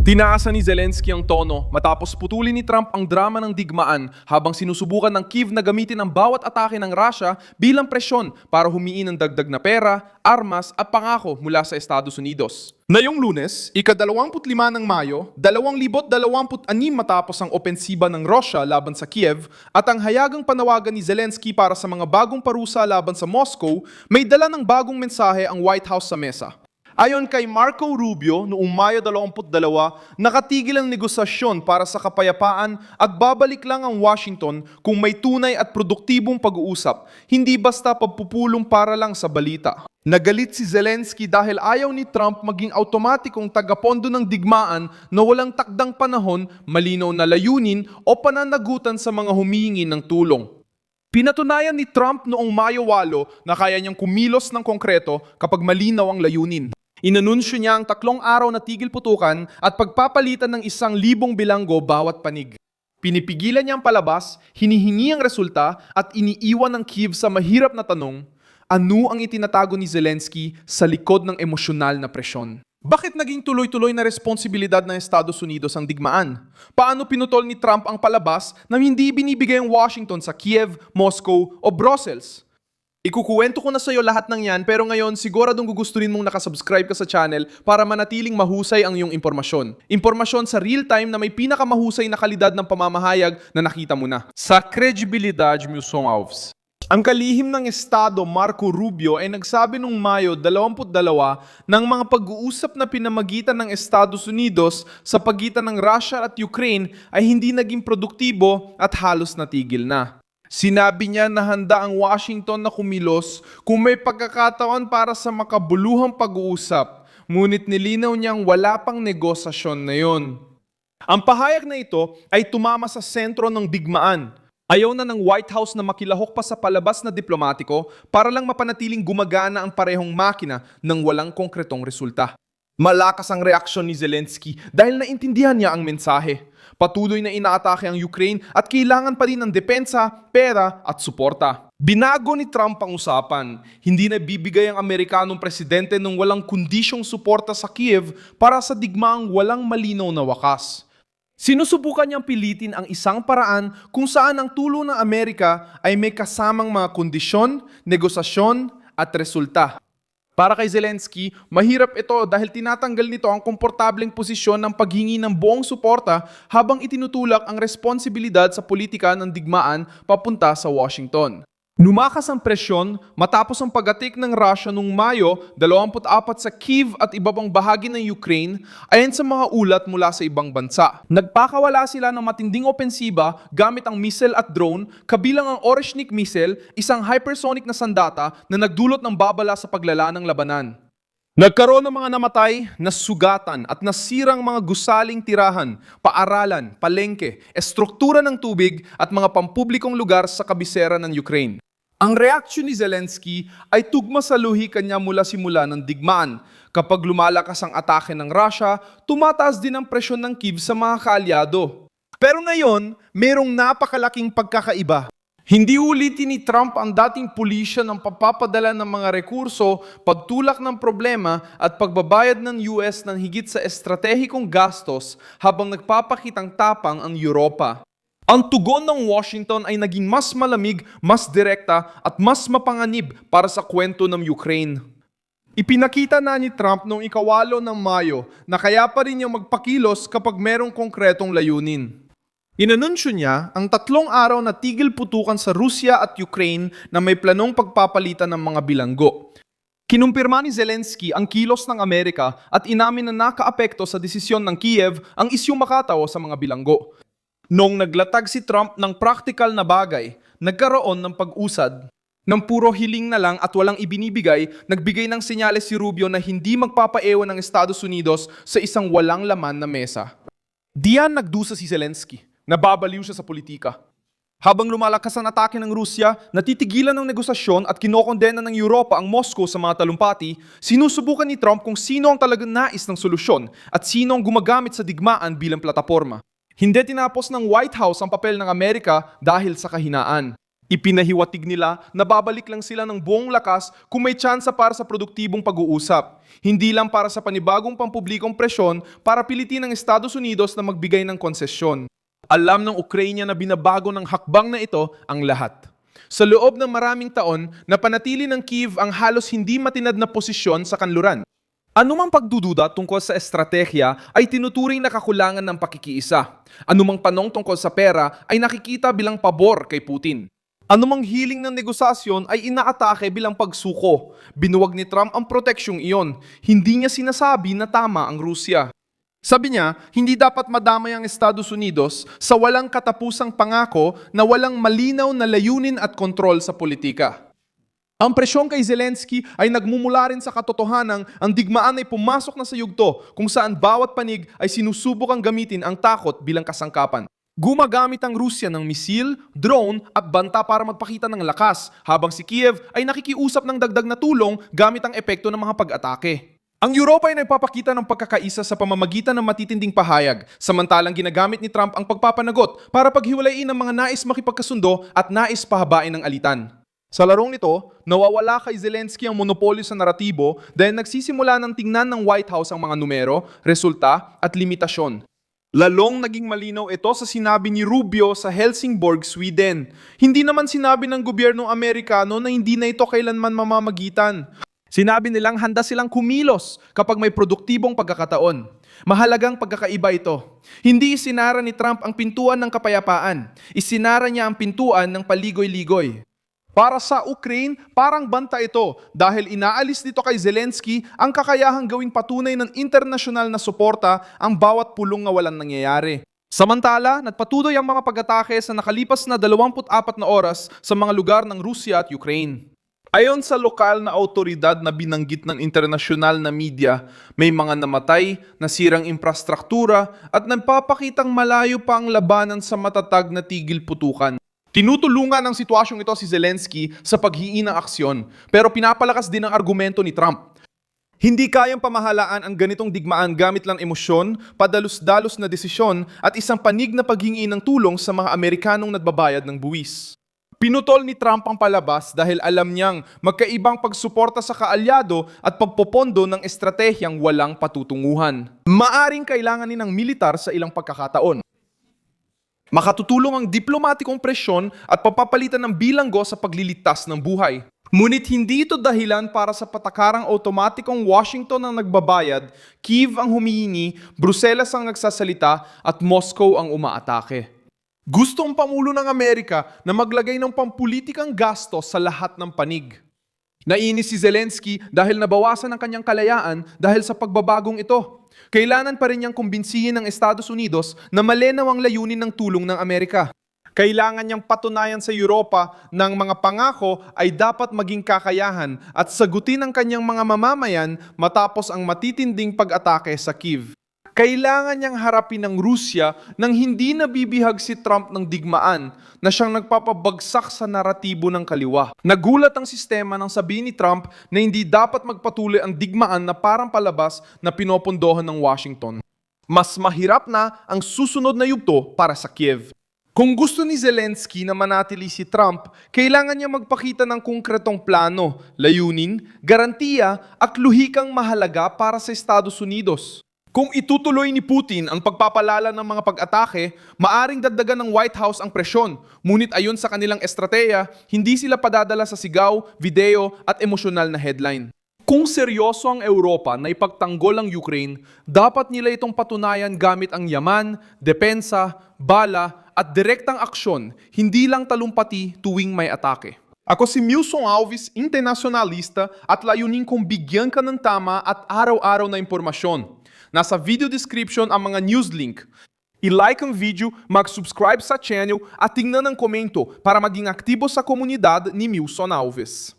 Tinaasan ni Zelensky ang tono matapos putulin ni Trump ang drama ng digmaan habang sinusubukan ng Kyiv na gamitin ang bawat atake ng Russia bilang presyon para humiin ng dagdag na pera, armas at pangako mula sa Estados Unidos. Ngayong Lunes, ika-25 ng Mayo, 2026 matapos ang opensiba ng Russia laban sa Kiev at ang hayagang panawagan ni Zelensky para sa mga bagong parusa laban sa Moscow, may dala ng bagong mensahe ang White House sa mesa. Ayon kay Marco Rubio, noong Mayo 22, nakatigil ang negosasyon para sa kapayapaan at babalik lang ang Washington kung may tunay at produktibong pag-uusap, hindi basta pagpupulong para lang sa balita. Nagalit si Zelensky dahil ayaw ni Trump maging automatikong tagapondo ng digmaan na walang takdang panahon, malinaw na layunin o pananagutan sa mga humihingi ng tulong. Pinatunayan ni Trump noong Mayo 8 na kaya niyang kumilos ng konkreto kapag malinaw ang layunin. Inanunsyo niya ang 3 araw na tigil putukan at pagpapalitan ng 1,000 bilanggo bawat panig. Pinipigilan niya ang palabas, hinihingi ang resulta at iniiwan ng Kyiv sa mahirap na tanong, ano ang itinatago ni Zelensky sa likod ng emosyonal na presyon? Bakit naging tuloy-tuloy na responsibilidad ng Estados Unidos ang digmaan? Paano pinutol ni Trump ang palabas na hindi binibigay ang Washington sa Kiev, Moscow o Brussels? Ikukuwento ko na sa iyo lahat ng yan pero ngayon siguradong gugustuhin mong nakasubscribe ka sa channel para manatiling mahusay ang iyong impormasyon. Impormasyon sa real time na may pinakamahusay na kalidad ng pamamahayag na nakita mo na. Sa kredibilidade, Milson Alves. Ang kalihim ng Estado, Marco Rubio, ay nagsabi noong Mayo 22 ng mga pag-uusap na pinamagitan ng Estados Unidos sa pagitan ng Russia at Ukraine ay hindi naging produktibo at halos natigil na. Sinabi niya na handa ang Washington na kumilos kung may pagkakataon para sa makabuluhang pag-uusap, ngunit nilinaw niyang wala pang negosasyon na yon. Ang pahayag na ito ay tumama sa sentro ng digmaan. Ayaw na ng White House na makilahok pa sa palabas na diplomatiko para lang mapanatiling gumagana ang parehong makina ng walang konkretong resulta. Malakas ang reaksyon ni Zelensky dahil naintindihan niya ang mensahe. Patuloy na inaatake ang Ukraine at kailangan pa din ng depensa, pera at suporta. Binago ni Trump ang usapan. Hindi na bibigay ang Amerikanong presidente ng walang kondisyong suporta sa Kiev para sa digmaang walang malinaw na wakas. Sinusubukan niyang pilitin ang isang paraan kung saan ang tulong ng Amerika ay may kasamang mga kondisyon, negosasyon at resulta. Para kay Zelensky, mahirap ito dahil tinatanggal nito ang komportableng posisyon ng paghingi ng buong suporta habang itinutulak ang responsibilidad sa politika ng digmaan papunta sa Washington. Lumakas ang presyon matapos ang pag-atik ng Russia noong Mayo 24 sa Kyiv at iba pang bahagi ng Ukraine ayon sa mga ulat mula sa ibang bansa. Nagpakawala sila ng matinding opensiba gamit ang missile at drone kabilang ang Oreshnik missile, isang hypersonic na sandata na nagdulot ng babala sa paglala ng labanan. Nagkaroon ng mga namatay, nasugatan at nasirang mga gusaling tirahan, paaralan, palengke, estruktura ng tubig at mga pampublikong lugar sa kabisera ng Ukraine. Ang reaksyon ni Zelensky ay tugma sa luhikan niya mula simula ng digmaan. Kapag lumalakas ang atake ng Russia, tumataas din ang presyon ng Kyiv sa mga kaalyado. Pero ngayon, merong napakalaking pagkakaiba. Hindi ulitin ni Trump ang dating pulisya ng papapadala ng mga rekurso, pagtulak ng problema at pagbabayad ng US ng higit sa estratehikong gastos habang nagpapakitang tapang ang Europa. Ang tugon ng Washington ay naging mas malamig, mas direkta at mas mapanganib para sa kwento ng Ukraine. Ipinakita na ni Trump noong ika-8 ng Mayo na kaya pa rin niyang magpakilos kapag merong konkretong layunin. Inanunsyo niya ang 3 araw na tigil putukan sa Rusya at Ukraine na may planong pagpapalitan ng mga bilanggo. Kinumpirma ni Zelensky ang kilos ng Amerika at inamin na nakaapekto sa desisyon ng Kiev ang isyung Macataw sa mga bilanggo. Noong naglatag si Trump ng practical na bagay, nagkaroon ng pag-usad. Nang puro hiling na lang at walang ibinibigay, nagbigay ng senyales si Rubio na hindi magpapaewan ng Estados Unidos sa isang walang laman na mesa. Diyan nagdusa si Zelensky. Nababaliw siya sa politika. Habang lumalakas ang atake ng Rusya, natitigilan ng negosasyon at kinokondena ng Europa ang Moscow sa mga talumpati, sinusubukan ni Trump kung sino ang talagang nais ng solusyon at sino ang gumagamit sa digmaan bilang plataporma. Hindi tinapos ng White House ang papel ng Amerika dahil sa kahinaan. Ipinahiwatig nila na babalik lang sila ng buong lakas kung may tsansa para sa produktibong pag-uusap. Hindi lang para sa panibagong pampublikong presyon para pilitin ang Estados Unidos na magbigay ng konsesyon. Alam ng Ukraine na binabago ng hakbang na ito ang lahat. Sa loob ng maraming taon, napanatili ng Kyiv ang halos hindi matinad na posisyon sa kanluran. Anumang pagdududa tungkol sa estratehiya ay tinuturing na kakulangan ng pakikiisa. Anumang tanong tungkol sa pera ay nakikita bilang pabor kay Putin. Anumang hiling ng negosasyon ay inaatake bilang pagsuko. Binuwag ni Trump ang proteksyong iyon. Hindi niya sinasabi na tama ang Rusya. Sabi niya, hindi dapat madamay ang Estados Unidos sa walang katapusang pangako na walang malinaw na layunin at kontrol sa politika. Ang presyon kay Zelensky ay nagmumula rin sa katotohanang ang digmaan ay pumasok na sa yugto kung saan bawat panig ay sinusubukang gamitin ang takot bilang kasangkapan. Gumagamit ang Rusya ng misil, drone at banta para magpakita ng lakas, habang si Kiev ay nakikiusap ng dagdag na tulong gamit ang epekto ng mga pag-atake. Ang Europa ay nagpapakita ng pagkakaisa sa pamamagitan ng matitinding pahayag, samantalang ginagamit ni Trump ang pagpapanagot para paghiwalayin ang mga nais makipagkasundo at nais pahabain ng alitan. Sa larong ito, nawawala kay Zelensky ang monopolyo sa naratibo dahil nagsisimula ng tingnan ng White House ang mga numero, resulta at limitasyon. Lalong naging malinaw ito sa sinabi ni Rubio sa Helsingborg, Sweden. Hindi naman sinabi ng gobyernong Amerikano na hindi na ito kailanman mamamagitan. Sinabi nilang handa silang kumilos kapag may produktibong pagkakataon. Mahalagang pagkakaiba ito. Hindi isinara ni Trump ang pintuan ng kapayapaan. Isinara niya ang pintuan ng paligoy-ligoy. Para sa Ukraine, parang banta ito dahil inaalis dito kay Zelensky ang kakayahang gawing patunay ng internasyonal na suporta ang bawat pulong na walang nangyayari. Samantala, nagpatuloy ang mga pag-atake sa nakalipas na 24 na oras sa mga lugar ng Rusya at Ukraine. Ayon sa lokal na autoridad na binanggit ng internasyonal na media, may mga namatay, nasirang infrastruktura at nagpapakitang malayo pa ang labanan sa matatag na tigil putukan. Tinutulungan ng sitwasyong ito si Zelensky sa paghiin ng aksyon, pero pinapalakas din ang argumento ni Trump. Hindi kayang pamahalaan ang ganitong digmaan gamit lang emosyon, padalos-dalos na desisyon at isang panig na paghingi ng tulong sa mga Amerikanong nagbabayad ng buwis. Pinutol ni Trump ang palabas dahil alam niyang magkaibang pagsuporta sa kaalyado at pagpopondo ng estratehiyang walang patutunguhan. Maaring kailangan ng militar sa ilang pagkakataon. Makatutulong ang diplomatikong presyon at papapalitan ng bilanggo sa paglilitas ng buhay. Ngunit hindi ito dahilan para sa patakarang otomatikong Washington ang nagbabayad, Kyiv ang humihingi, Bruselas ang nagsasalita at Moscow ang umaatake. Gusto ang Pangulo ng Amerika na maglagay ng pampulitikang gastos sa lahat ng panig. Nainis si Zelensky dahil nabawasan ang kanyang kalayaan dahil sa pagbabagong ito. Kailangan pa rin niyang kumbinsihin ng Estados Unidos na malinaw ang layunin ng tulong ng Amerika. Kailangan niyang patunayan sa Europa ng mga pangako ay dapat maging kakayahan at sagutin ang kanyang mga mamamayan matapos ang matitinding pag-atake sa Kyiv. Kailangan niyang harapin ng Rusya nang hindi nabibihag si Trump ng digmaan na siyang nagpapabagsak sa naratibo ng kaliwa. Nagulat ang sistema nang sabihin ni Trump na hindi dapat magpatuloy ang digmaan na parang palabas na pinopondohan ng Washington. Mas mahirap na ang susunod na yugto para sa Kiev. Kung gusto ni Zelensky na manatili si Trump, kailangan niya magpakita ng konkretong plano, layunin, garantiya at luhikang mahalaga para sa Estados Unidos. Kung itutuloy ni Putin ang pagpapalala ng mga pag-atake, maaring dagdagan ng White House ang presyon. Ngunit ayon sa kanilang estratehiya, hindi sila padadala sa sigaw, video at emosyonal na headline. Kung seryoso ang Europa na ipagtanggol ang Ukraine, dapat nila itong patunayan gamit ang yaman, depensa, bala at direktang aksyon, hindi lang talumpati tuwing may atake. Ako si Milson Alves, internacionalista at layunin kong bigyan ka ng tama at araw-araw na impormasyon. Nasa video description ang mga news link. I-like ang video, mag-subscribe sa channel at tingnan ang komento para maging aktibo sa komunidad ni Milson Alves.